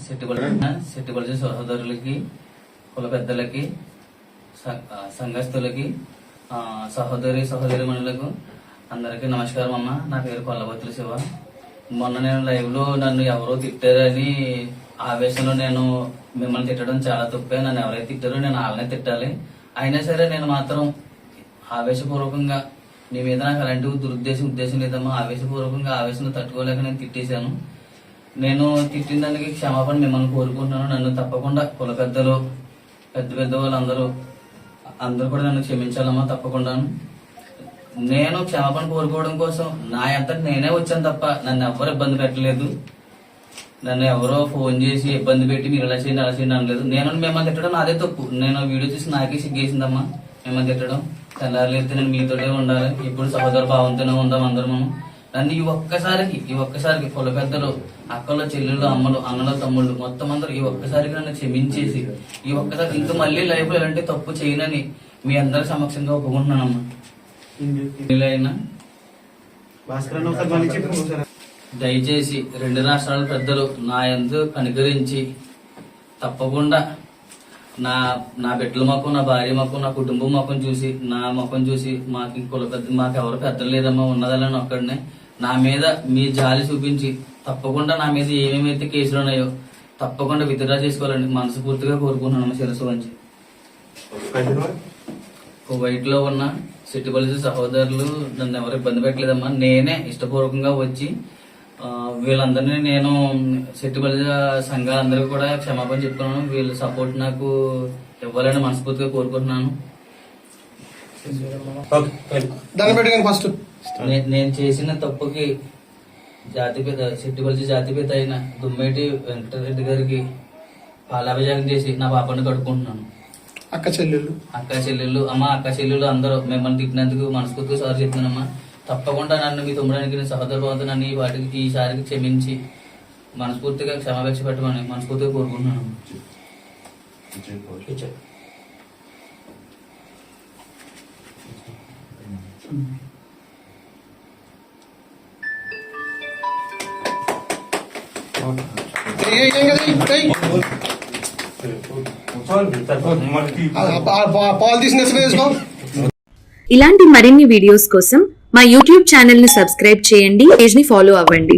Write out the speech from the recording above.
సెట్టుబడి సహోదరులకి, కుల పెద్దలకి, సంఘస్థులకి, సహోదరి మనులకు అందరికీ నమస్కారం అమ్మ. నా పేరు కొల్లబత్తుల శివ. మొన్న నేను లైవ్ లో నన్ను ఎవరో తిట్టారని ఆవేశంలో నేను మిమ్మల్ని తిట్టడం చాలా తప్పే. నన్ను ఎవరైతే తిట్టారో నేను వాళ్ళనే తిట్టాలి. అయినా సరే నేను మాత్రం ఆవేశపూర్వకంగా మీ మీద నాకు అలాంటి ఉద్దేశం లేదమ్మా. ఆవేశపూర్వకంగా ఆవేశంలో తట్టుకోలేక నేను తిట్టేశాను. నేను తిట్టిన దానికి క్షమాపణ మిమ్మల్ని కోరుకుంటున్నాను. నన్ను తప్పకుండా కుల పెద్దలు, పెద్ద వాళ్ళందరూ కూడా నన్ను క్షమించాలమ్మా. తప్పకుండా నేను క్షమాపణ కోరుకోవడం కోసం నా అంతటి నేనే వచ్చాను తప్ప నన్ను ఎవరు ఇబ్బంది పెట్టలేదు. నన్ను ఎవరో ఫోన్ చేసి ఇబ్బంది పెట్టి మీరు ఇలా చేయండి అలా చేయండి అనలేదు. నేను మిమ్మల్ని తిట్టడం నాదే తప్పు. నేను వీడియో చూసి నాకే సిగ్గేసిందమ్మా మిమ్మల్ని తిట్టడం. తెల్లారులైతే నేను మీతోనే ఉండాలి, ఎప్పుడు సహోదర భావంతోనే ఉందాం అందరూ. నన్ను ఈ ఒక్కసారికి కుల పెద్దలు, అక్కలు, చెల్లెళ్ళు, అమ్మలు, అన్నలు, తమ్ముళ్ళు మొత్తం అందరూ ఈ ఒక్కసారికి నన్ను క్షమించేసి ఈ ఒక్కసారి ఇంక మళ్ళీ లైఫ్ లో ఎలాంటి తప్పు చేయనని మీ అందరి సమక్షంగా ఒప్పుకుంటున్నానమ్మా. దయచేసి రెండు రాష్ట్రాల పెద్దలు నా యందు కనికరించి తప్పకుండా నా బిడ్డల మొక్కం, నా భార్య మొక్కం, నా కుటుంబం మొక్కం చూసి, నా మొక్కం చూసి మాకెవరు పెద్దలు లేదమ్మా, ఉన్నదాలని ఒక్కడనే నా మీద మీ జాలి చూపించి తప్పకుండా నా మీద ఏమేమైతే కేసులు ఉన్నాయో తప్పకుండా విత్డ్రా చేసుకోవాలని మనస్ఫూర్తిగా కోరుకుంటున్నాను. శిరస్సు వంచి కువైట్ లో ఉన్న సెట్టుబడి సహోదరులు నన్ను ఎవరు ఇబ్బంది పెట్టలేదమ్మా. నేనే ఇష్టపూర్వకంగా వచ్చి వీళ్ళందరినీ నేను సెట్టుబడి సంఘాలందరికీ కూడా క్షమాపణ చెప్తున్నాను. వీళ్ళ సపోర్ట్ నాకు ఇవ్వాలని మనస్ఫూర్తిగా కోరుకుంటున్నాను. నేను చేసిన తప్పుకి సెట్టుబడి జాతిపేత అయిన దుమ్మేటి వెంకటరెడ్డి గారికి పాలాభిషేకం చేసి నా పాపని కడుక్కుంటున్నాను. అక్క చెల్లెళ్ళు అందరూ మిమ్మల్ని తిట్టినందుకు మనస్ఫూర్తిగా సారీ చెప్తున్నానమ్మా. తప్పకుండా నన్ను మీ తమ్ముడానికి సహోదర భావంతో నన్ను ఈసారికి క్షమించి మనస్ఫూర్తిగా క్షమాపేక్ష పెట్టమని మనస్ఫూర్తిగా కోరుకుంటున్నాను. ఇలాంటి మరిన్ని వీడియోస్ కోసం మా యూట్యూబ్ ఛానల్ ని సబ్స్క్రైబ్ చేయండి, పేజ్ ని ఫాలో అవ్వండి.